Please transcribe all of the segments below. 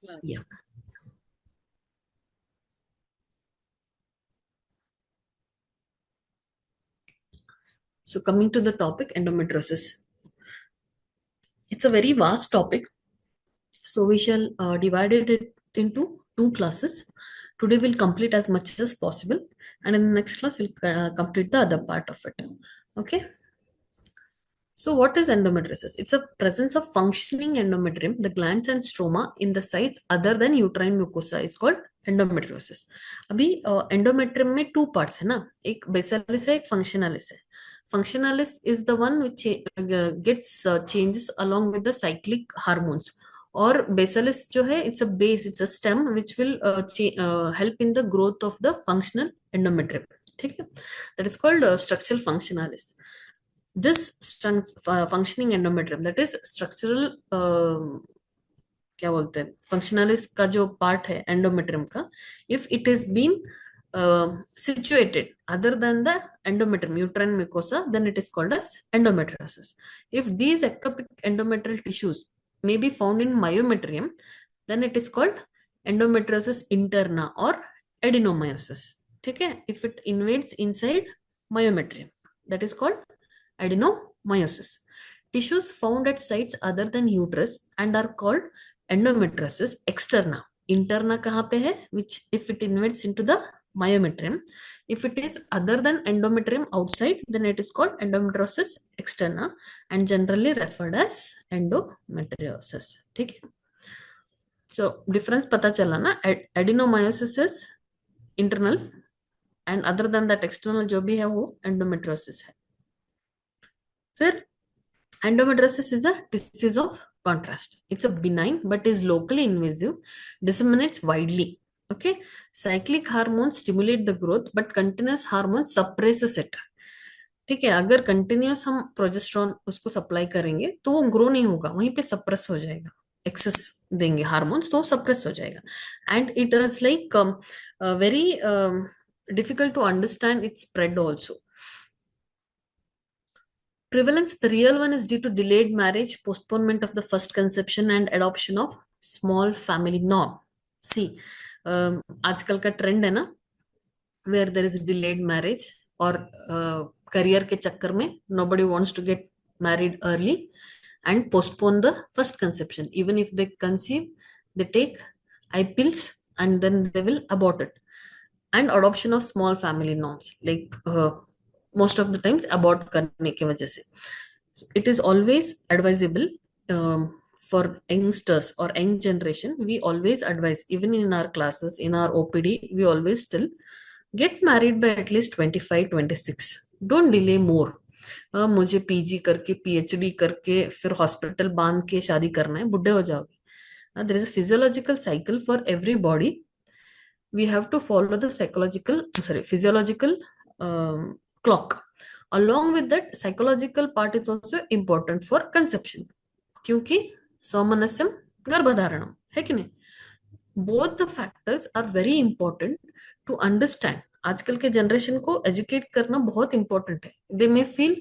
Yeah. So coming to the topic endometriosis, it's a very vast topic. So we shall divide it into two classes. Today we'll complete as much as possible, and in the next class we'll complete the other part of it. Okay. So what is endometriosis? It's a presence of functioning endometrium, the glands and stroma in the sites other than uterine mucosa is called endometriosis. अभी endometrium में two parts है ना, एक basalis है, एक functionalis है. Functionalis is the one which gets changes along with the cyclic hormones. और basalis जो है, it's a base, it's a stem which will help in the growth of the functional endometrium. ठीक है, that is called structural functionalis. This functioning endometrium, that is structural क्या बोलते हैं, फंक्शनलिस का जो पार्ट है एंडोमेट्रियम का, if it is been situated other than the endometrium, uterine mucosa, then it is called as endometriosis. If these ectopic endometrial tissues may be found in myometrium, then it is called endometriosis interna or adenomyosis. ठीक है, if it invades inside myometrium, that is called adenomyosis. Tissues found at sites other than uterus and are called endometriosis externa. Interna कहाँ पे है? Which if it invades into the myometrium. If it is other than endometrium outside, then it is called endometriosis externa and generally referred as endometriosis. ठीक है? So difference पता चला ना? Adenomyosis is internal and other than that external जो भी है वो endometriosis है. फिर endometriosis is a disease of contrast. It's a benign but is locally invasive, disseminates widely. Okay, cyclic hormones stimulate the growth, but continuous hormones suppresses it. ठीक है, अगर continuous हम प्रोजेस्ट्रॉन उसको सप्लाई करेंगे तो वो ग्रो नहीं होगा, वहीं पे सप्रेस हो जाएगा. एक्सेस देंगे हार्मोन्स तो सप्रेस हो जाएगा. And it is like very difficult to understand its spread also. Prevalence, the real one, is due to delayed marriage, postponement of the first conception, and adoption of small family norm. See, आजकल का trend है ना, where there is delayed marriage और career के चक्कर में nobody wants to get married early and postpone the first conception. Even if they conceive, they take I pills and then they will abort it. And adoption of small family norms, like most of the times abort करने की वजह से. So it is always advisable for youngsters or young generation. We always advise, even in our classes, in our OPD, we always tell get married by at least 25, 26. Don't delay more. मुझे PG करके PhD करके फिर hospital बांध के शादी करना है, बुढ़े हो जाओगे. There is a physiological cycle for every body. We have to follow the physiological clock. Along with that, psychological part is also important for conception. क्योंकि सौमनस्यम गर्भधारणम है कि नहीं. Both the factors are very important to understand. आजकल के generation को educate करना बहुत important है. They may feel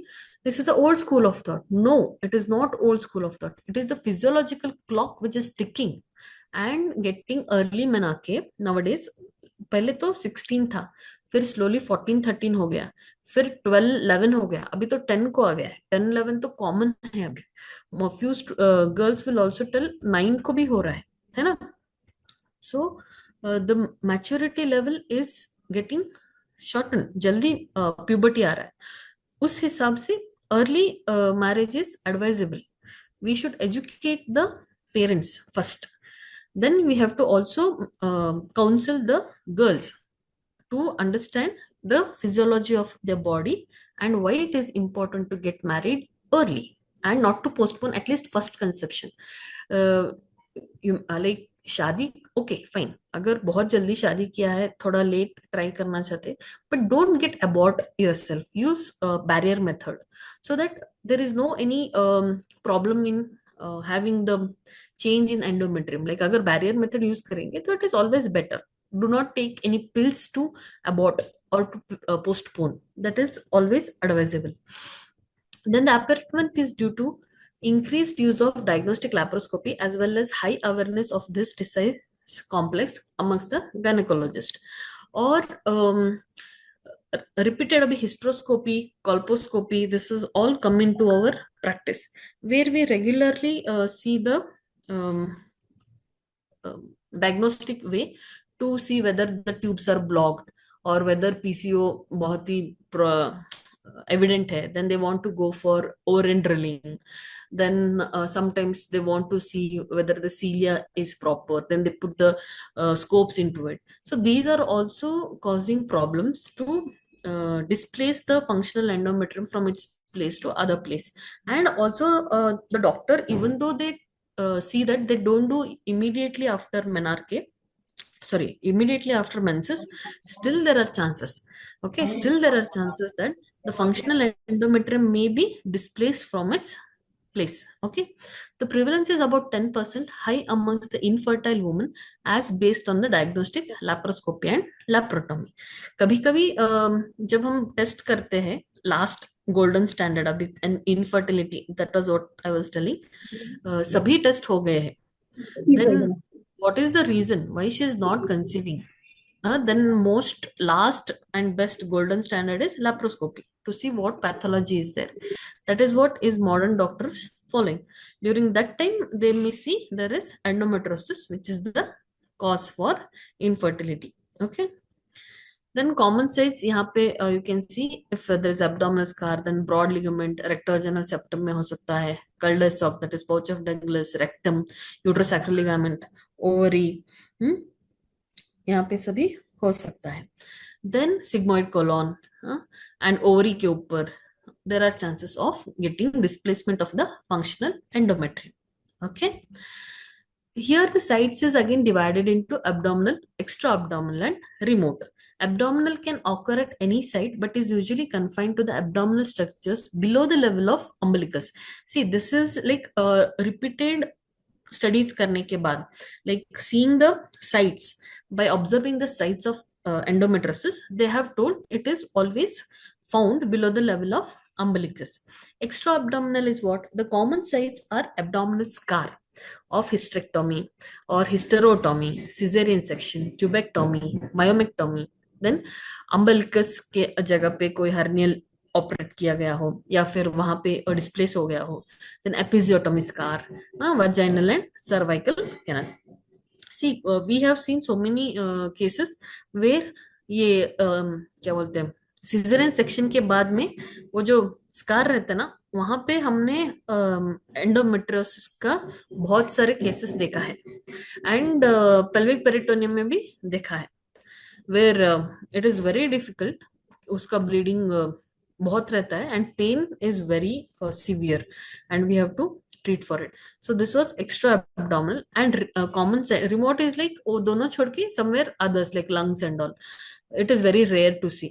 this is a old school of thought. No, it is not old school of thought. It is the physiological clock which is ticking and getting early में आके nowadays. पहले तो 16 था, फिर slowly 14 13 हो गया, फिर 12 11 हो गया, अभी तो 10 को आ गया है. 10 11 तो कॉमन है अभी. Few girls will also tell 9 को भी हो रहा है ना. So the maturity level is getting shorten, जल्दी प्यूबर्टी आ रहा है. उस हिसाब से early marriage is advisable. We should educate the parents first. Then we have to also counsel the girls to understand the physiology of their body and why it is important to get married early and not to postpone at least first conception. Like शादी okay fine, अगर बहुत जल्दी शादी किया है, थोड़ा late try करना चाहते, but don't get abort yourself. Use barrier method so that there is no any problem in having the change in endometrium. Like अगर barrier method use करेंगे तो it is always better. Do not take any pills to abort or to postpone. That is always advisable. Then the apparent is due to increased use of diagnostic laparoscopy as well as high awareness of this disease complex amongst the gynecologist. Or repeated abhi hysteroscopy, colposcopy, this is all come into our practice, where we regularly see the um, diagnostic way to see whether the tubes are blocked or whether PCO बहुत ही evident है. Then they want to go for ovarian drilling. Then sometimes they want to see whether the cilia is proper. Then they put the scopes into it. So these are also causing problems to displace the functional endometrium from its place to other place. And also the doctor, even though they see that they don't do immediately after menarche, sorry, immediately after menses, still there are chances. Okay, still there are chances that the functional endometrium may be displaced from its place. Okay, the prevalence is about 10% high amongst the infertile women as based on the diagnostic laparoscopy and laparotomy. कभी कभी जब हम test करते हैं last golden standard अभी and infertility, that was what I was telling, सभी test हो गए हैं, then what is the reason why she is not conceiving? Then most last and best golden standard is laparoscopy to see what pathology is there. That is what is modern doctors following. During that time they may see there is endometriosis, which is the cause for infertility. Okay, then common sites यहाँ पे you can see if there is abdominal scar, then broad ligament, rectovaginal septum में हो सकता है, Cul-de-sac, that is pouch of Douglas, rectum, uterosacral ligament, ovary, यहाँ पे सभी हो सकता है. Then sigmoid colon and ovary के ऊपर there are chances of getting displacement of the functional endometrium. Okay. Here the sites is again divided into abdominal, extra-abdominal and remote. Abdominal can occur at any site but is usually confined to the abdominal structures below the level of umbilicus. See, this is like repeated studies करने के बाद, like seeing the sites, by observing the sites of endometriosis, they have told it is always found below the level of umbilicus. Extra abdominal is what? The common sites are abdominal scar of hysterectomy or hysterotomy, cesarean section, tubectomy, myomectomy. Then umbilicus के जगह पे कोई hernial operate किया गया हो या फिर वहां पे डिस्प्लेस हो गया हो. Then episiotomy scar, vaginal and cervical canal. See, we have seen so many cases where ये क्या बोलते हैं, सिजेरियन सेक्शन के बाद में वो जो स्कार रहता है ना, वहां पे हमने एंडोमेट्रियोसिस का बहुत सारे केसेस देखा है, एंड पेल्विक पेरिटोनियम में भी देखा है, where it is very difficult, उसका ब्लीडिंग बहुत रहता है and pain is very severe and we have to treat for it. So this was extra abdominal and common remote is like वो दोनों छोड़ के somewhere others like lungs and all. It is very rare to see.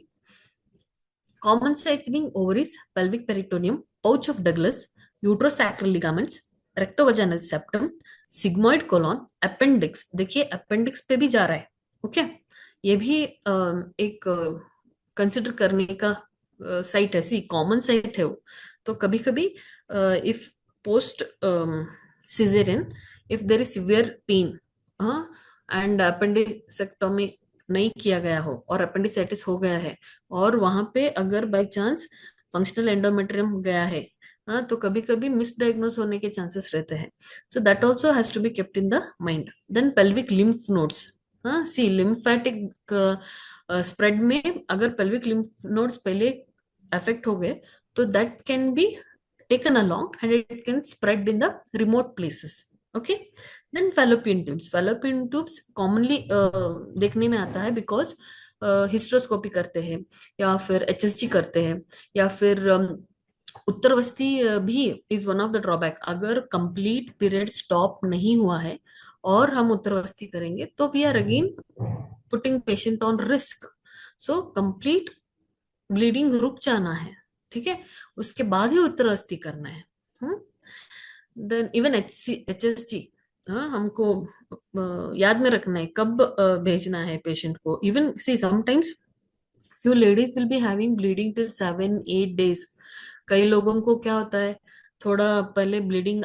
Common sites being ovaries, pelvic peritoneum, pouch of Douglas, uterosacral ligaments, rectovaginal septum, sigmoid colon, appendix. देखिए appendix पे भी जा रहा है. ओके, ये भी एक कंसिडर करने का साइट है. सी कॉमन साइट है वो. तो कभी कभी if post caesarean, if there is severe pain and appendectomy नहीं किया गया हो और अपेंडिसाइटिस हो गया है और वहां पे अगर बाय चांस फंक्शनल एंडोमेट्रियम गया है, तो कभी कभी मिसडायग्नोस होने के चांसेस रहते हैं. So that also has to be kept in the mind. Then pelvic lymph nodes, see lymphatic spread में अगर पेल्विक लिम्फ नोड्स पहले अफेक्ट हो गए तो that can be taken along and it can spread in the remote places. Okay, then fallopian tubes. Fallopian tubes commonly देखने में आता है because हिस्ट्रोस्कोपी करते हैं या फिर HSG करते हैं या फिर उत्तरवस्ती भी is one of the drawback. अगर complete period stop नहीं हुआ है और हम उत्तरवस्ती करेंगे तो we are again putting patient on risk. So complete bleeding रुक जाना है, ठीक है, उसके बाद ही उत्तरवस्ती करना है. देन इवन HSG हमको याद में रखना है कब भेजना है पेशेंट को. Even see sometimes few ladies will be having bleeding till 7-8 days. कई लोगों को क्या होता है, थोड़ा पहले ब्लीडिंग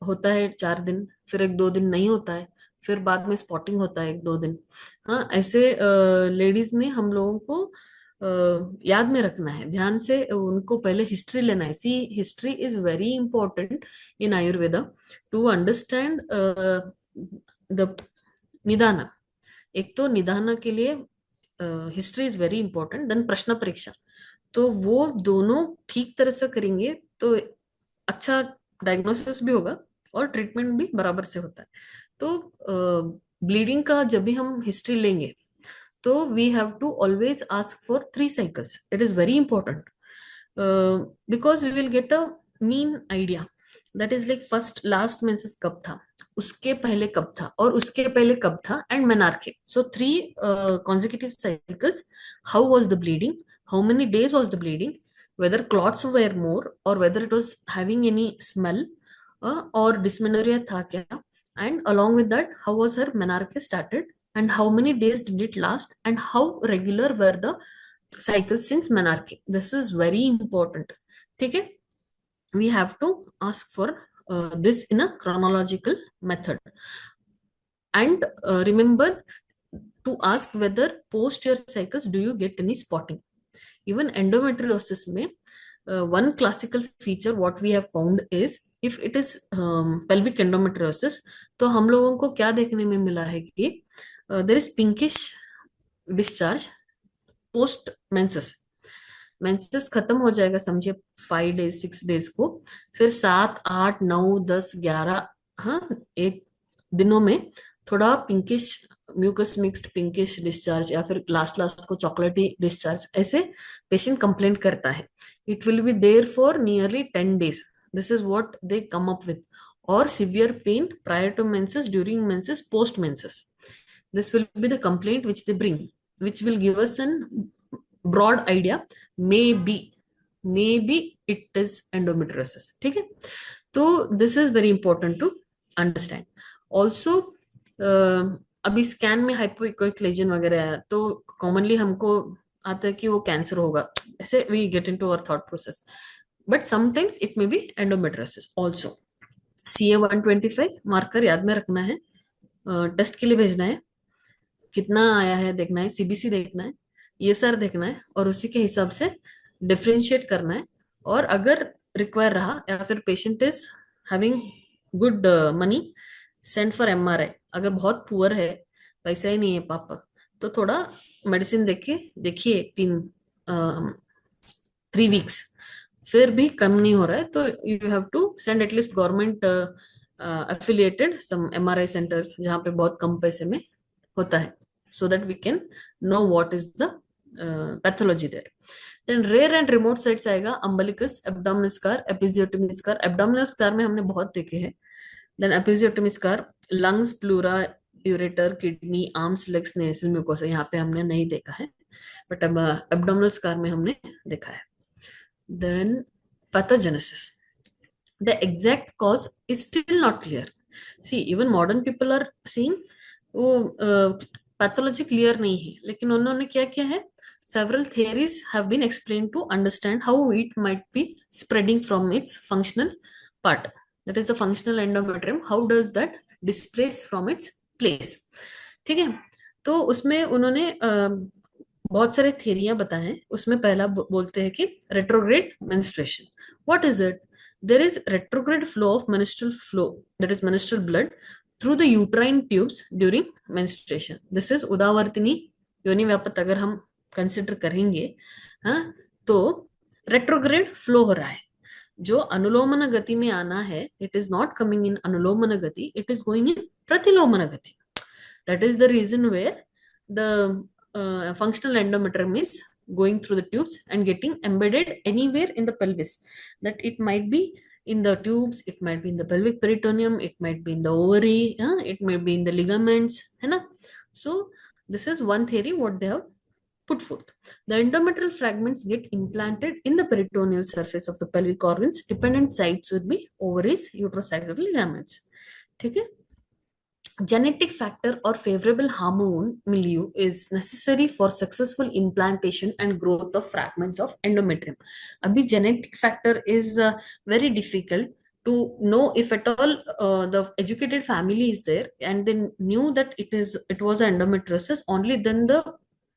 होता है 4 दिन, फिर 1-2 दिन नहीं होता है, फिर बाद में स्पॉटिंग होता है 1-2 दिन। हाँ, ऐसे लेडीज में हम लोगों को याद में रखना है, ध्यान से उनको पहले हिस्ट्री लेना है। See, history is very important in Ayurveda to understand the nidana. एक तो निदाना के लिए history is very important, then प्रश्न परीक्षा। तो वो दोनों ठीक तरह से करेंगे तो अच्छा डायग्नोसिस भी होगा और ट्रीटमेंट भी बराबर से होता है। तो ब्लीडिंग का जब भी हम हिस्ट्री लेंगे तो we have to always ask for 3 cycles. It is very important because we will get a mean idea, that is like first last menses कब था, उसके पहले कब था, और उसके पहले कब था, and menarche. So 3 consecutive cycles. How was the bleeding? How many days was the bleeding? Whether clots were more or whether it was having any smell or dysmenorrhea tha kya? And along with that, how was her menarche started? And how many days did it last? And how regular were the cycles since menarche? This is very important. ठीक है? We have to ask for this in a chronological method. And remember to ask whether post your cycles do you get any spotting. Even endometriosis में one classical feature what we have found is if it is pelvic endometriosis, तो हम लोगों को क्या देखने में मिला है कि there is pinkish discharge post menses. Menses खत्म हो जाएगा समझिए 5 डेज 6 डेज को, फिर 7 8 9 10 11, हाँ, एक दिनों में थोड़ा pinkish mucus mixed pinkish discharge या फिर लास्ट लास्ट को चॉकलेटी डिस्चार्ज, ऐसे पेशेंट कंप्लेंट करता है। It will be there for nearly 10 days. This is what they come up with. और severe pain prior to menses, during menses, post menses, this will be the complaint which they bring, which will give us an broad idea, maybe it is endometriosis. ठीक है? तो this is very important to understand also. अभी scan में hypoechoic lesion वगैरह है तो commonly हमको आता है कि वो कैंसर होगा, ऐसे we get into our thought process, but sometimes it may be endometriosis also. CA-125 marker याद में रखना है, टेस्ट के लिए भेजना है, कितना आया है देखना है, CBC देखना है, ये सर देखना है, और उसी के हिसाब से डिफरेंशिएट करना है। और अगर रिक्वायर रहा या फिर patient is having good money, send for MRI। अगर बहुत पुअर है, पैसा ही नहीं है पापा, तो थोड़ा मेडिसिन देखिए 3 weeks, फिर भी कम नहीं हो रहा है तो you have to send at least government affiliated some MRI centers जहाँ पे बहुत कम पैसे में होता है, so that we can know what is the pathology there. Then rare and remote sites आएगा umbilicus, abdominal scar, episiotomy scar. Abdominal scar में हमने बहुत देखे हैं. Then episiotomy scar, lungs, pleura, ureter, kidney, arms, legs, nasal mucosa, यहाँ पे हमने नहीं देखा है, but अब abdominal scar में हमने देखा है. Then pathogenesis, the exact cause is still not clear. See, even modern people are seeing वो पैथोलॉजी क्लियर नहीं है, लेकिन उन्होंने क्या किया है, several theories have been explained to understand how it might be spreading from its functional part, that is the functional endometrium, how does that displace from its place. ठीक है? तो उसमें उन्होंने बहुत सारे थियरियां बताए हैं। उसमें पहला बोलते हैं कि retrograde menstruation. What is it? there is retrograde flow of menstrual flow, that is menstrual blood, through the uterine tubes during menstruation. This is उदावर्तनी योनि व्यापत अगर हम कंसिडर करेंगे, हाँ, तो रेट्रोग्रेड फ्लो हो रहा है। जो अनुलोमन गति में आना है, it is not coming in anulomana gati, it is going in pratilomana gati. That is the reason where the functional endometrium is going through the tubes and getting embedded anywhere in the pelvis. That it might be in the tubes, it might be in the pelvic peritoneum, it might be in the ovary, it might be in the ligaments, है ना? So this is one theory what they have put forth. The endometrial fragments get implanted in the peritoneal surface of the pelvic organs. Dependent sites would be ovaries, uterus, ligaments. ठीक है? genetic factor or favorable hormone milieu is necessary for successful implantation and growth of fragments of endometrium. Abhi genetic factor is very difficult to know. If at all the educated family is there and they knew that it was endometriosis, only then the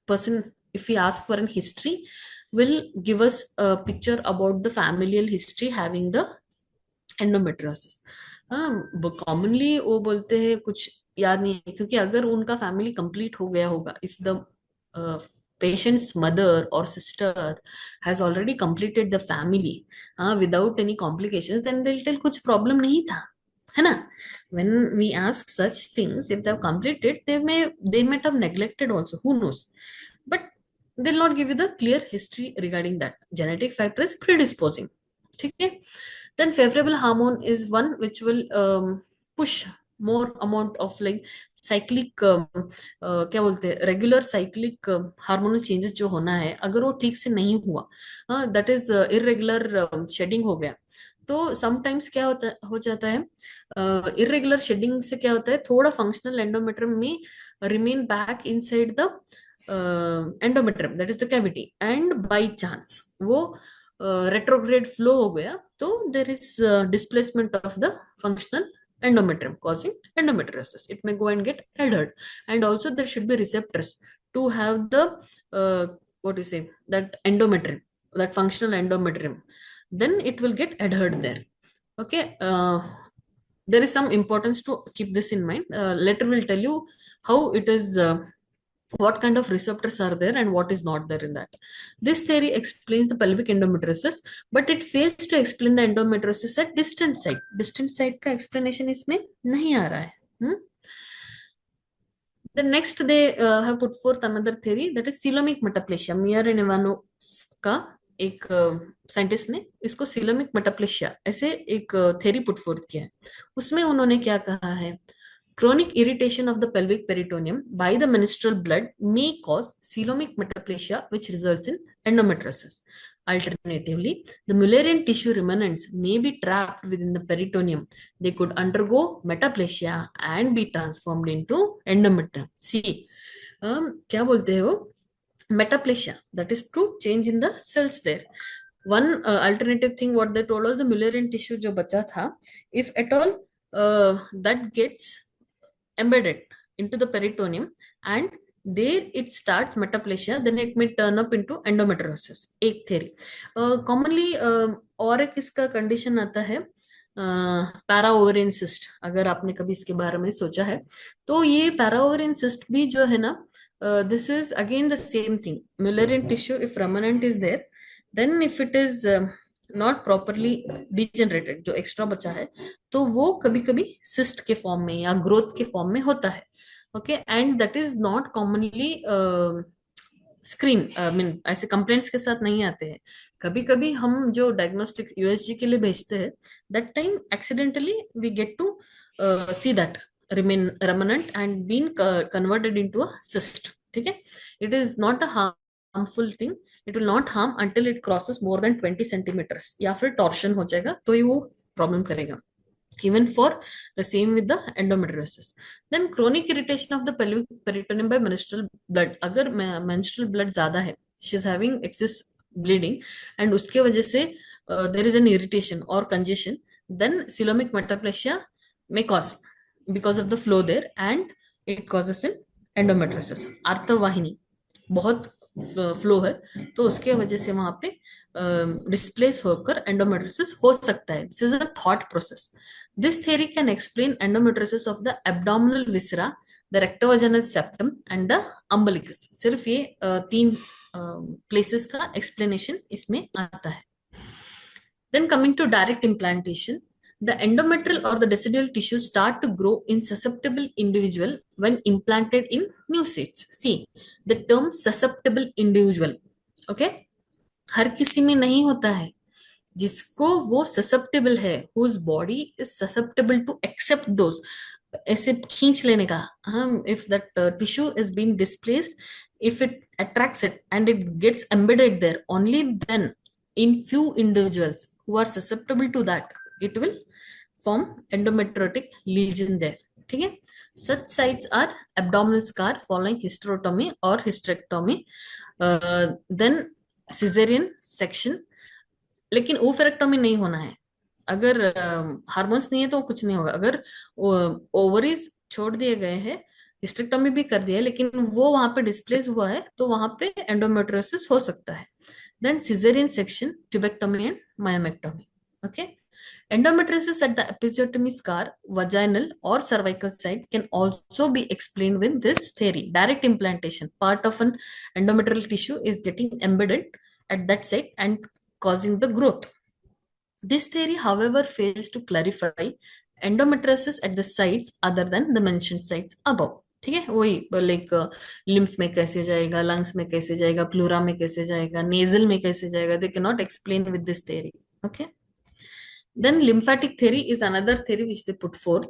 person, if we ask for an history, will give us a picture about the familial history having the endometriosis. हाँ, commonly वो बोलते हैं, कुछ याद नहीं है, क्योंकि अगर उनका फैमिली कंप्लीट हो गया होगा, इफ द पेशेंट्स मदर और sister has already completed the family without any complications, then they will tell कुछ प्रॉब्लम नहीं था, है ना. when we ask such things, if they have completed, they might have neglected also, who knows. But they'll not give you the clear history regarding that. Genetic factor is predisposing. ठीक है. Then favorable hormone is one which will push more amount of like cyclic क्या बोलते हैं, regular cyclic hormonal changes जो होना है, अगर वो ठीक से नहीं हुआ, दैट इज इरेगुलर शेडिंग हो गया, तो समटाइम्स क्या होता हो जाता है, इरेगुलर शेडिंग से क्या होता है, थोड़ा फंक्शनल एंडोमेट्रियम में remain back inside the endometrium, that is the cavity, and by chance वो retrograde flow हो गया, तो there is displacement of the functional endometrium causing endometriosis. It may go and get adhered, and also there should be receptors to have the what do you say, that endometrium, that functional endometrium, then it will get adhered there. Okay. There is some importance to keep this in mind. Later will tell you how it is, what kind of receptors are there and what is not there in that. This theory explains the pelvic endometriosis, but it fails to explain the endometriosis at distant site. Distant site का explanation इसमें नहीं आ रहा है. The next they have put forth another theory, that is coelomic metaplasia. Meyer and Ivanov का एक scientist ने इसको coelomic metaplasia ऐसे एक थ्योरी पुट फोर्थ किया है. उसमें उन्होंने क्या कहा है, chronic irritation of the pelvic peritoneum by the menstrual blood may cause coelomic metaplasia, which results in endometriosis. Alternatively, the Mullerian tissue remnants may be trapped within the peritoneum. They could undergo metaplasia and be transformed into endometrium. See, क्या बोलते हैं वो, metaplasia, that is to change in the cells there. One alternative thing what they told us, the Mullerian tissue जो बचा था, if at all that gets embedded into the peritoneum and there it starts metaplasia, then it may turn up into endometriosis. एक theory. Commonly और एक इसका condition आता है para ovarian cyst. अगर आपने कभी इसके बारे में सोचा है, तो ये पैरा ओवरियन सिस्ट भी जो है ना, this is again the same thing. Mullerian tissue, if remnant is there, then if it is not properly degenerated, जो एक्स्ट्रा बचा है, तो वो कभी कभी सिस्ट के फॉर्म में या ग्रोथ के फॉर्म में होता है. Okay, and that is not commonly screen, I mean ऐसे कंप्लेंट्स के साथ नहीं आते हैं. कभी कभी हम जो डायग्नोस्टिक यूएसजी के लिए भेजते हैं, that time accidentally we get to see that remain remnant and been converted into a cyst. ठीक है, it is not a harmful thing. It will not harm until it crosses more than 20 centimeters, या फिर torsion हो जाएगा तो ये वो problem करेगा. Even for the same with the endometriosis. Then chronic irritation of the pelvic peritoneum by menstrual blood. अगर menstrual blood ज़्यादा है, she is having excess bleeding, and उसके वजह से there is an irritation or congestion, then coelomic metaplasia may cause because of the flow there, and it causes an endometriosis. आर्तवाहिनी बहुत flow है, तो उसके वजह से वहां पे डिस्प्लेस होकर एंडोमेट्रियोसिस हो सकता है. This is a thought process. This theory can explain endometriosis of the abdominal viscera, the rectovaginal septum and the umbilicus. सिर्फ ये तीन प्लेसेस का एक्सप्लेनेशन इसमें आता है. Then coming to direct implantation, the endometrial or the decidual tissue start to grow in susceptible individual when implanted in new seeds. See, the term susceptible individual, okay, हर किसी में नहीं होता है. जिसको वो susceptible है, whose body is susceptible to accept those, ऐसे खींच लेने का, हम if that tissue is being displaced, if it attracts it and it gets embedded there, only then in few individuals who are susceptible to that, it will form endometriotic lesion there. ठीक है. Such sites are abdominal scar following hysterectomy or hysterectomy, then cesarean section. लेकिन ओवेरेक्टोमी नहीं होना है. अगर hormones नहीं है तो कुछ नहीं होगा. अगर ओवरीज छोड़ दिए गए हैं, हिस्टेक्टोमी भी कर दिया है, लेकिन वो वहां पे डिस्प्लेस हुआ है, तो वहां पे एंडोमेट्रियोसिस हो सकता है. Then caesarean section, tubectomy and myomectomy. Okay. Endometriosis at the episiotomy scar, vaginal or cervical site can also be explained with this theory. Direct implantation, part of an endometrial tissue is getting embedded at that site and causing the growth. This theory, however, fails to clarify endometriosis at the sites other than the mentioned sites above. ठीक है. वही like lymph में कैसे जाएगा, lungs में कैसे जाएगा, pleura में कैसे जाएगा, नेजल में कैसे जाएगा, they can not explain with this theory. Okay. Then lymphatic theory is another theory which they put forth.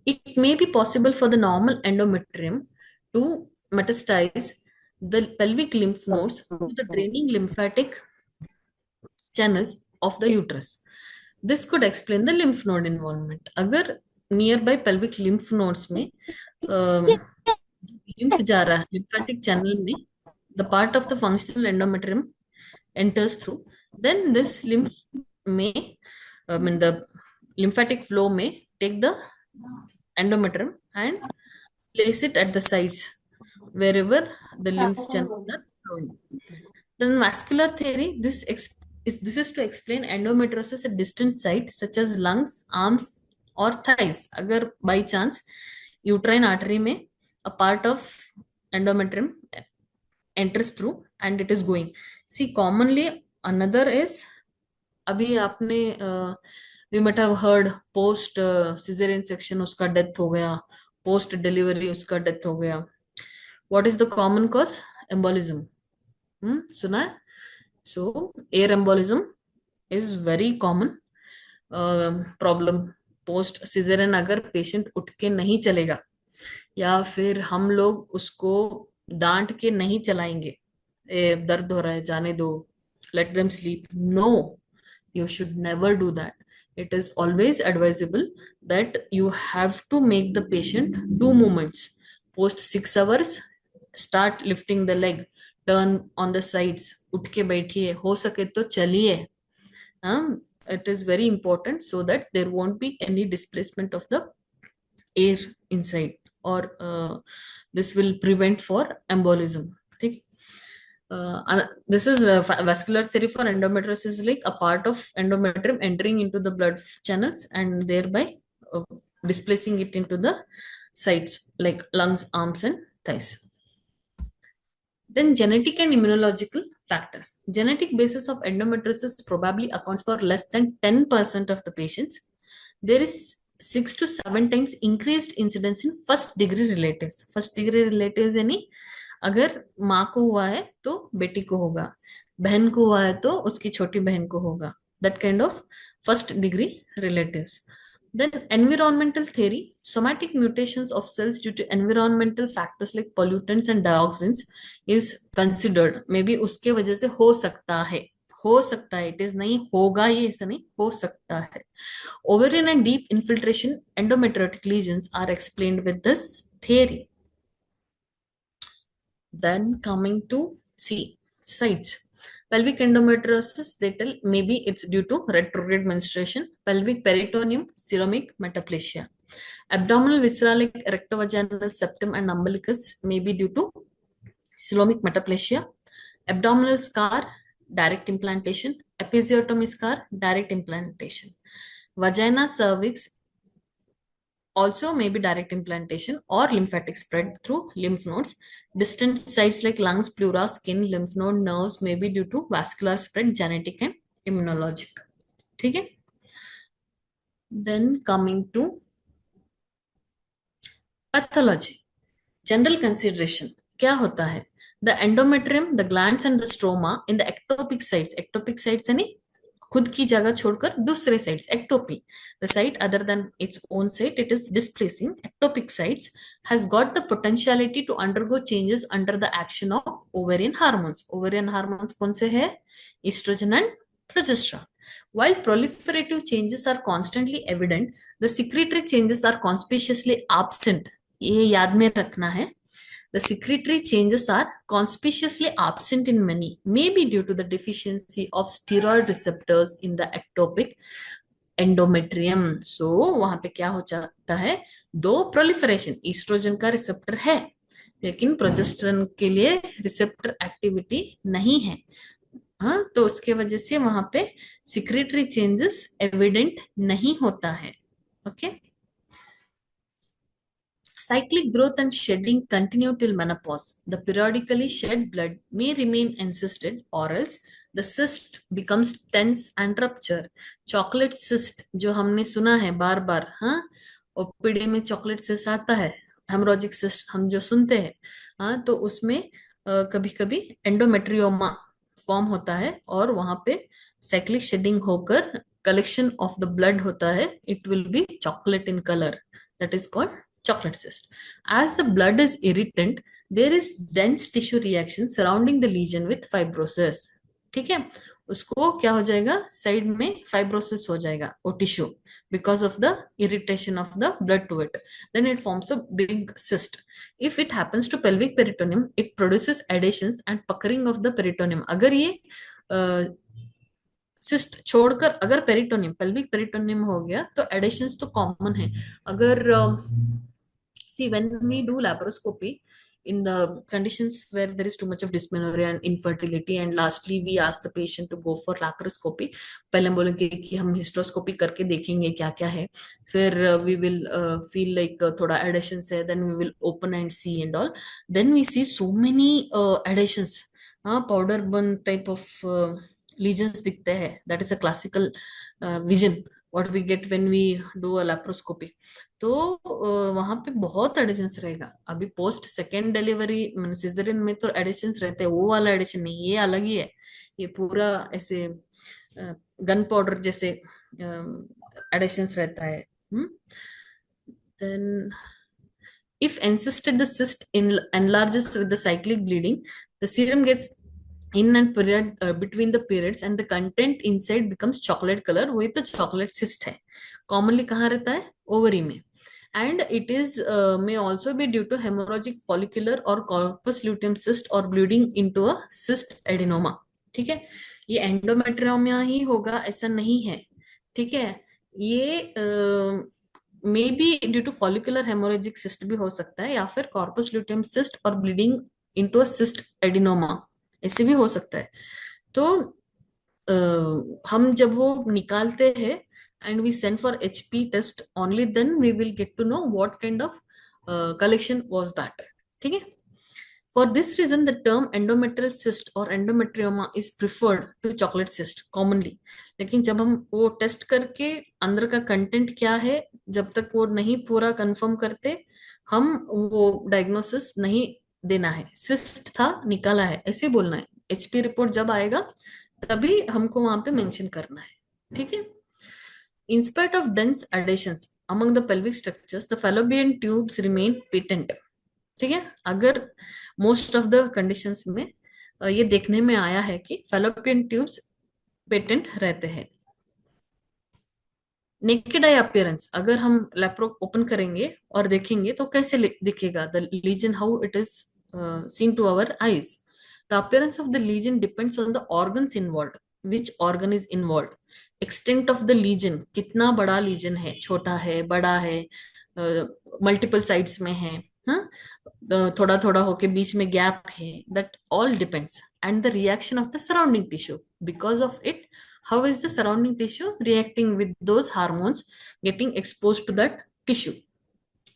It may be possible for the normal endometrium to metastasize the pelvic lymph nodes to the draining lymphatic channels of the uterus. This could explain the lymph node involvement. अगर nearby pelvic lymph nodes में lymph जा रहा है, lymphatic channel में, the part of the functional endometrium enters through, then this lymph may, the lymphatic flow may take the endometrium and place it at the sites wherever the lymph channels are flowing. Then vascular theory, this is to explain endometriosis at distant sites such as lungs, arms or thighs. अगर by chance uterine artery में a part of endometrium enters through and it is going. See, commonly another is, अभी आपने we might have heard post cesarean section उसका death हो गया, post delivery उसका death हो गया. What is the common cause? Embolism. सुना है? So air embolism is very common problem post cesarean. अगर पेशेंट उठ के नहीं चलेगा या फिर हम लोग उसको डांट के नहीं चलाएंगे, दर्द हो रहा है जाने दो, let them sleep. No, you should never do that. It is always advisable that you have to make the patient do movements. Post 6 hours, start lifting the leg, turn on the sides, उठ के बैठिए, हो सके तो चलिए. It is very important so that there won't be any displacement of the air inside, or this will prevent for embolism. ठीक. This is vascular theory for endometriosis, is like a part of endometrium entering into the blood channels and thereby displacing it into the sites like lungs, arms and thighs. Then genetic and immunological factors. Genetic basis of endometriosis probably accounts for less than 10% of the patients. There is 6 to 7 times increased incidence in first degree relatives. First degree relatives यानी अगर माँ को हुआ है तो बेटी को होगा, बहन को हुआ है तो उसकी छोटी बहन को होगा. That kind of first degree relatives. Then environmental theory, somatic mutations of cells due to environmental factors like pollutants and dioxins is considered. Maybe उसके वजह से हो सकता है, it is नहीं होगा, ये ऐसा नहीं, हो सकता है. Ovarian and deep infiltration endometriotic lesions are explained with this theory. Then coming to sites. Pelvic endometriosis, they tell maybe it's due to retrograde menstruation. Pelvic peritoneum, coelomic metaplasia. Abdominal viscera like rectovaginal septum and umbilicus may be due to coelomic metaplasia. Abdominal scar, direct implantation. Episiotomy scar, direct implantation. Vagina, cervix, also maybe direct implantation or lymphatic spread through lymph nodes. Distant sites like lungs, pleura, skin, lymph node, nerves may be due to vascular spread, genetic and immunologic. Okay? Then coming to pathology. General consideration. क्या होता है? The endometrium, the glands and the stroma in the ectopic sites. Ectopic sites यानी खुद की जगह छोड़कर दूसरे sites, ectopy. The site other than its own site, it is displacing. Ectopic sites has got the potentiality to undergo changes under the action of ovarian hormones. Ovarian hormones कौन से है? Estrogen and progesterone. While proliferative changes are constantly evident, the secretory changes are conspicuously absent. ये याद में रखना है. The secretory changes are conspicuously absent in many, maybe due to the deficiency of steroid receptors in the ectopic endometrium. So वहां पे क्या हो जाता है, दो प्रोलिफरेशन ईस्ट्रोजन का रिसेप्टर है लेकिन प्रोजेस्टेरोन के लिए रिसेप्टर एक्टिविटी नहीं है. हाँ, तो उसके वजह से वहां पे सिक्रेटरी चेंजेस एविडेंट नहीं होता है. Okay. Cyclic growth and shedding continue till menopause. The periodically shed blood may remain encysted, or else the cyst becomes tense and rupture. Chocolate cyst जो हमने सुना है बार बार, हाँ, ओपीडी में चॉकलेट सिस्ट आता है, हेमोरॉजिक सिस्ट हम जो सुनते हैं, हाँ, तो उसमें कभी कभी एंडोमेट्रियोमा फॉर्म होता है और वहां पे साइक्लिक शेडिंग होकर कलेक्शन ऑफ द ब्लड होता है. It will B chocolate in colour. That is called chocolate cyst. As the blood is irritant, there is dense tissue reaction surrounding the lesion with fibrosis. ठीक है, उसको क्या हो जाएगा, side में fibrosis हो जाएगा वो tissue because of the irritation of the blood to it. Then it forms a big cyst. If it happens to pelvic peritoneum, it produces adhesions and puckering of the peritoneum. अगर ये cyst छोड़कर अगर peritoneum pelvic peritoneum हो गया तो editions तो common है. अगर see when we do laparoscopy in the conditions where there is too much of dysmenorrhea and infertility and lastly we ask the patient to go for laparoscopy, पहले हम बोलेंगे कि हम हिस्ट्रोस्कोपी करके देखेंगे क्या क्या है, फिर we will feel like थोड़ा adhesions है, then we will open and see and all, then we see so many adhesions, हाँ, powder bun type of lesions दिखते हैं. That is a classical vision what we get when we do a laparoscopy. तो वहां पे बहुत editions रहेगा. अभी post second delivery सिजरिन में तो एडिशंस रहते हैं, वो वाला एडिशन नहीं, ये अलग ही है. ये पूरा ऐसे गन पाउडर जैसे एडिशंस रहता है. Then if encysted the cyst enlarges with the cyclic bleeding, the serum gets in and period between the periods and the content inside becomes chocolate color. वही तो chocolate cyst है. Commonly कहाँ रहता है, ovary में. And it is may also be due to hemorrhagic follicular or corpus luteum cyst or bleeding into a cyst adenoma. ठीक है, ये एंडोमेट्रियोमा ही होगा ऐसा नहीं है. ठीक है, ये may be due to follicular haemorrhagic cyst भी हो सकता है या फिर कॉर्पस ल्यूटियम सिस्ट और bleeding into a cyst adenoma ऐसे भी हो सकता है. तो हम जब वो निकालते हैं and we send for HP test, only then we will get to know what kind of collection was that. ठीक है. For this reason, the term endometrial cyst or endometrioma is preferred to chocolate cyst commonly. लेकिन जब हम वो test करके अंदर का content क्या है, जब तक वो नहीं पूरा कंफर्म करते, हम वो डायग्नोसिस नहीं देना है. सिस्ट था, निकाला है, ऐसे बोलना है. HP रिपोर्ट जब आएगा तभी हमको वहां पे मेंशन करना है. ठीक है. In spite of dense adhesions among the pelvic structures, the fallopian tubes remain patent. ठीक है, अगर मोस्ट ऑफ द कंडीशंस में ये देखने में आया है कि fallopian tubes पेटेंट रहते हैं. नेकेड आई अपीयरेंस, अगर हम लेप्रो ओपन करेंगे और देखेंगे तो कैसे दिखेगा the lesion, how it is seen to our eyes. The appearance of the lesion depends on the organs involved. Which organ is involved, extent of the lesion, कितना बड़ा लीजन है, छोटा है, बड़ा है, मल्टीपल साइड्स में है, हाँ, थोड़ा थोड़ा होके बीच में गैप है, that all depends. And the reaction of the surrounding tissue, because of it how is the surrounding tissue reacting with those hormones getting exposed to that tissue.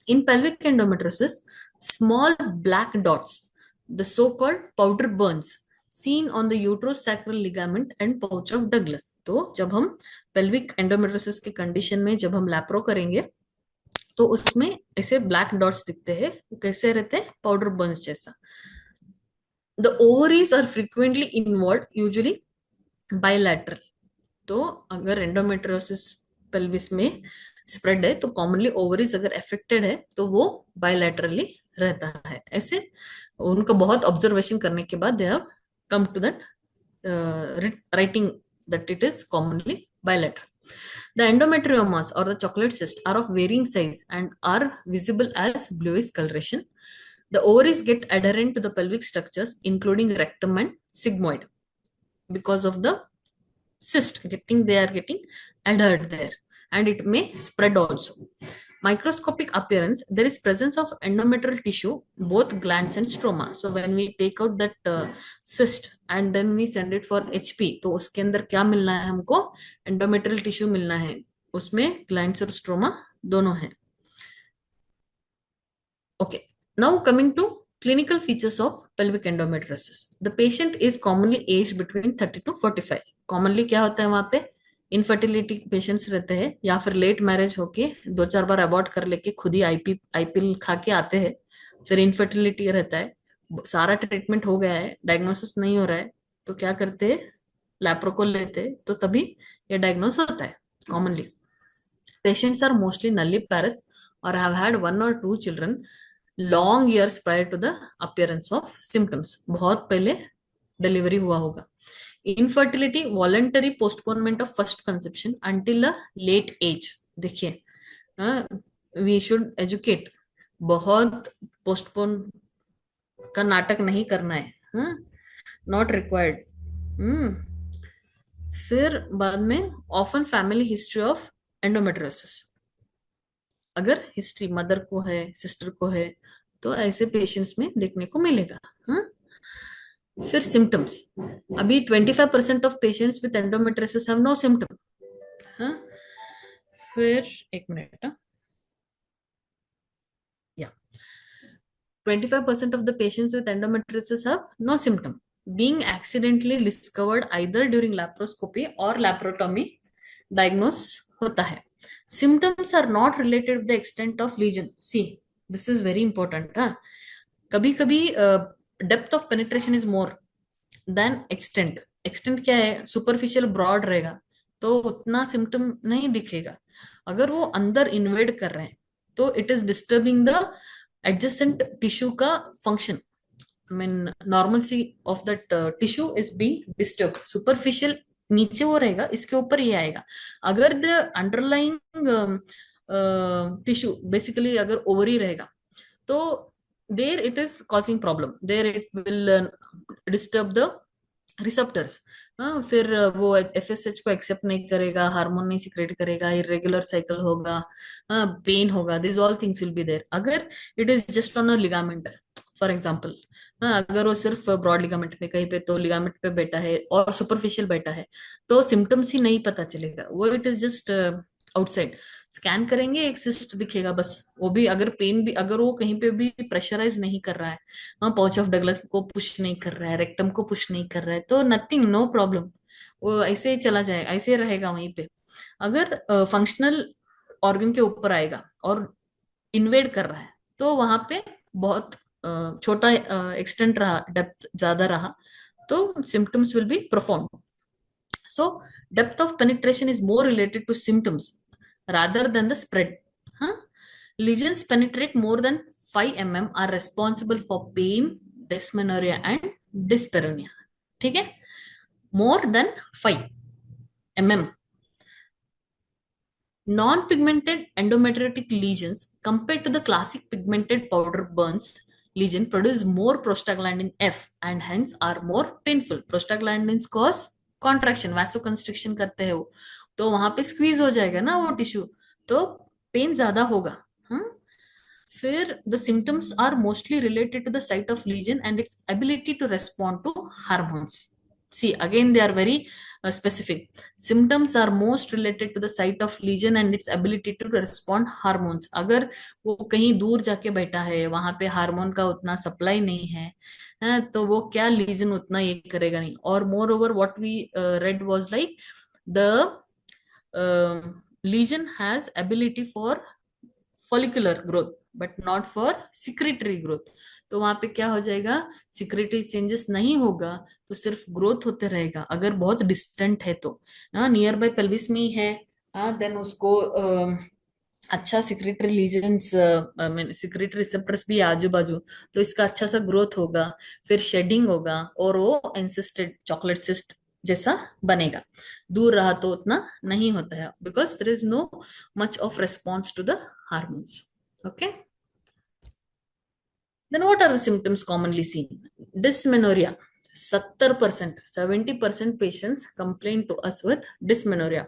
In pelvic endometriosis, small black dots, the so-called powder burns, seen on the uterosacral ligament and pouch of Douglas. तो जब हम pelvic endometriosis के condition में जब हम laparo करेंगे तो उसमें ऐसे ब्लैक डॉट्स दिखते हैं. कैसे रहते हैं, पाउडर बर्न्स जैसा. The ovaries are frequently involved, usually bilateral. तो अगर एंडोमेट्रियोसिस पेल्विस में स्प्रेड है तो कॉमनली ओवरीज अगर अफेक्टेड है तो वो बायलैटरली रहता है. ऐसे उनको बहुत ऑब्जर्वेशन करने के बाद they have come to that writing that it is commonly bilateral. The endometriomas or the chocolate cyst are of varying size and are visible as bluish coloration. The ovaries get adherent to the pelvic structures, including rectum and sigmoid, because of the cyst getting they are getting adhered there, and it may spread also. Microscopic appearance, there is presence of endometrial tissue, both glands and stroma. So when we take out that cyst and then we send it for HP, तो उसके अंदर क्या मिलना है हमको? Endometrial tissue मिलना है, उसमें ग्लैंड्स और स्ट्रोमा दोनों है. Okay, now coming to clinical features of pelvic endometriosis. The patient is commonly aged between 30 to 45. Commonly क्या होता है वहां पे? इनफर्टिलिटी पेशेंट्स रहते हैं, या फिर लेट मैरिज होके 2-4 बार अबॉर्ट कर लेके खुद ही आईपिल खा के आते हैं, फिर इनफर्टिलिटी रहता है, सारा ट्रीटमेंट हो गया है, डायग्नोसिस नहीं हो रहा है, तो क्या करते हैं? लैप्रोकोल लेते हैं, तो तभी ये डायग्नोस होता है commonly. Patients are mostly nulliparous or have had 1 or 2 children long years prior to the appearance of symptoms. बहुत पहले डिलीवरी हुआ होगा. Infertility, voluntary postponement of first conception until a late age. देखिए, we should educate. बहुत postpone का नाटक नहीं करना है, not required. फिर बाद में often family history of endometriosis. अगर हिस्ट्री मदर को है, सिस्टर को है, तो ऐसे पेशेंट्स में देखने को मिलेगा. फिर सिम्टम्स, अभी 25% of patients with endometriosis have no symptom. फिर एक मिनट, या 25% of the patients with endometriosis have no symptom, being accidentally discovered either during laparoscopy or laparotomy diagnose होता है. Symptoms are not related to the extent of lesion. See, this is very important. कभी कभी depth of penetration is more than extent. Extent क्या है? Superficial broad रहेगा तो उतना symptom नहीं दिखेगा. अगर वो अंदर इन्वेड कर रहे हैं तो it is disturbing the adjacent tissue का function. I mean, normalcy of that tissue is being disturbed. Superficial नीचे वो रहेगा, इसके ऊपर ये आएगा. अगर द अंडरलाइंग टिश्यू बेसिकली अगर ओवरी रहेगा तो there it is causing problem, there it will disturb the receptors. फिर वो एफएसएच को एक्सेप्ट नहीं करेगा, हार्मोन नहीं सिक्रेट करेगा, इरेगुलर साइकिल होगा, पेन होगा, this all things will be there. अगर it is just on a ligament for example, अगर वो सिर्फ ब्रॉड लिगामेंट पे कहीं पे तो लिगामेंट पे बैठा है और सुपरफिशियल बैठा है तो सिम्टम्स ही नहीं पता चलेगा, वो it is just outside. Scan करेंगे एक सिस्ट दिखेगा बस, वो भी अगर पेन भी अगर वो कहीं पे भी प्रेशराइज नहीं कर रहा है, पाउच ऑफ डगलस को पुश नहीं कर रहा है, रेक्टम को पुश नहीं कर रहा है, तो नथिंग, नो प्रॉब्लम, वो ऐसे ही चला जाएगा, ऐसे रहेगा वहीं पे. अगर फंक्शनल ऑर्गन के ऊपर आएगा और इन्वेड कर रहा है तो वहां पे बहुत छोटा एक्सटेंट रहा, डेप्थ ज्यादा रहा, तो symptoms will be profound. So depth of penetration is more related to symptoms rather than the spread. Lesions penetrate more than 5 mm are responsible for pain, dysmenorrhea and dyspareunia. ठीक है, more than 5 mm. Non-pigmented endometriotic lesions compared to the classic pigmented powder burns lesion produce more prostaglandin F and hence are more painful. Prostaglandins cause contraction, vasoconstriction करते हैं वो, तो वहां पे squeeze हो जाएगा ना वो टिश्यू, तो पेन ज्यादा होगा. फिर the symptoms are mostly related to the site of lesion and its ability to respond to hormones. See, again they are very specific. Symptoms are most related to the site of lesion and its ability to respond hormones. अगर वो कहीं दूर जाके बैठा है, वहां पे hormone का उतना सप्लाई नहीं है, तो वो क्या लीजन उतना ये करेगा नहीं. और moreover what we read was like the lesion has ability for follicular growth but not for secretory growth. तो वहां पे क्या हो जाएगा? सिक्रेटरी चेंजेस नहीं होगा, तो सिर्फ ग्रोथ होते रहेगा. अगर बहुत डिस्टेंट है तो नियर बाय पेल्विस में ही है, देन उसको अच्छा सिक्रेटरी लीजन्स, सिक्रेटरी रिसेप्टर्स भी आजू बाजू, तो इसका अच्छा सा ग्रोथ होगा, फिर शेडिंग होगा और वो एंसिस्टेड चॉकलेट सिस्ट जैसा बनेगा, दूर रहा तो उतना नहीं होता है, because there is no much of response to the hormones. Okay. Then what are the symptoms commonly seen? Dysmenorrhea. 70% patients complain to us with dysmenorrhea.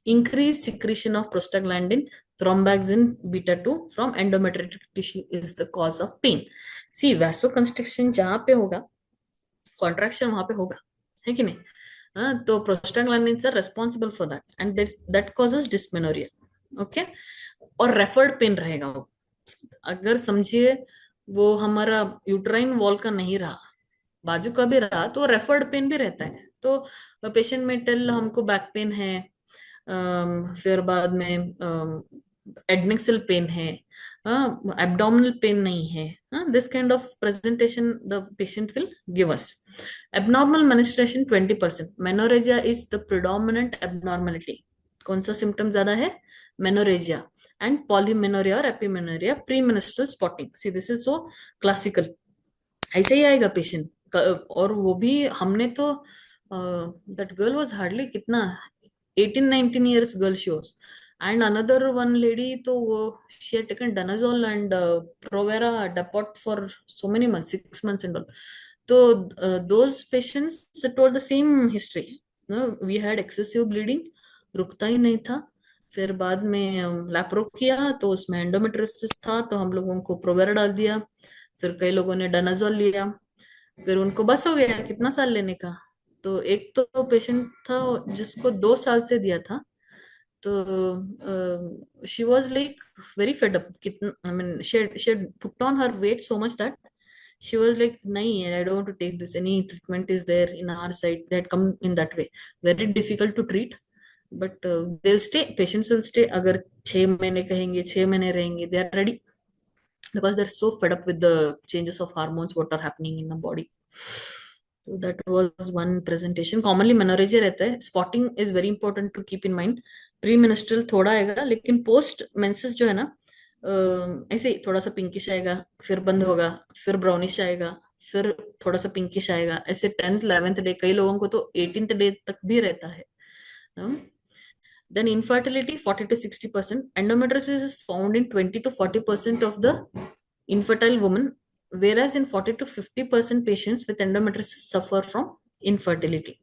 Increased secretion of prostaglandin, thromboxane beta 2 from endometrial tissue is the cause of pain. See, vasoconstriction जहां पे होगा, contraction वहां पे होगा, है कि नहीं? तो prostaglandins are responsible for that, and that causes dysmenorrhea. Okay. और रेफर्ड पेन रहेगा वो. अगर समझिए वो हमारा यूट्राइन वॉल का नहीं रहा, बाजू का भी रहा, तो रेफर्ड पेन भी रहता है. तो पेशेंट में टेल हमको बैक पेन है, फिर बाद में एडनेक्सल पेन है, एब्डोमिनल पेन नहीं है. This kind of presentation the patient will give us. Abnormal menstruation 20%. Menorrhagia is the predominant abnormality. कौन सा सिम्टम ज्यादा है? Menorrhagia. And polymenorrhea or epimenorrhea, premenstrual spotting. See, this is so classical. ऐसे ही आएगा patient. और वो भी हमने तो that girl was hardly कितना 18-19 years girl she was, and another one lady तो वो she had taken danazol and provera depot for so many months, 6 months and all. तो those patients told the same history. We had excessive bleeding, रुकता ही नहीं था. फिर बाद में laparo किया तो उसमें एंडोमेट्रियोसिस था, तो हम लोगों को प्रोवेरा डाल दिया. फिर कई लोगों ने डानाजोल लिया. फिर उनको बस हो गया कितना साल लेने का. तो एक तो पेशेंट था जिसको 2 साल से दिया था. तो she was like very fed up. कितना, I mean she put on her weight so much that she was like nahi, I don't want to take this, any treatment is there in our side that come in that way, very difficult to treat. But they'll stay, patients will stay. अगर 6 महीने कहेंगे, 6 महीने रहेंगे, they are ready because they're so fed up with the changes of hormones what are happening in the body. So that was one presentation. Commonly menorrhagia रहता है. Spotting is very important to keep in mind. Premenstrual थोड़ा आएगा, लेकिन post menses जो है ना, ऐसे ही थोड़ा सा पिंकिश आएगा, फिर बंद होगा, फिर ब्राउनिश आएगा, फिर थोड़ा सा पिंकिश आएगा, ऐसे 10th 11th डे, कई लोगों को तो 18th डे तक भी रहता है. Then infertility 40 to 60%. Endometriosis is found in 20 to 40% of the infertile women, whereas in 40 to 50% patients with endometriosis suffer from infertility.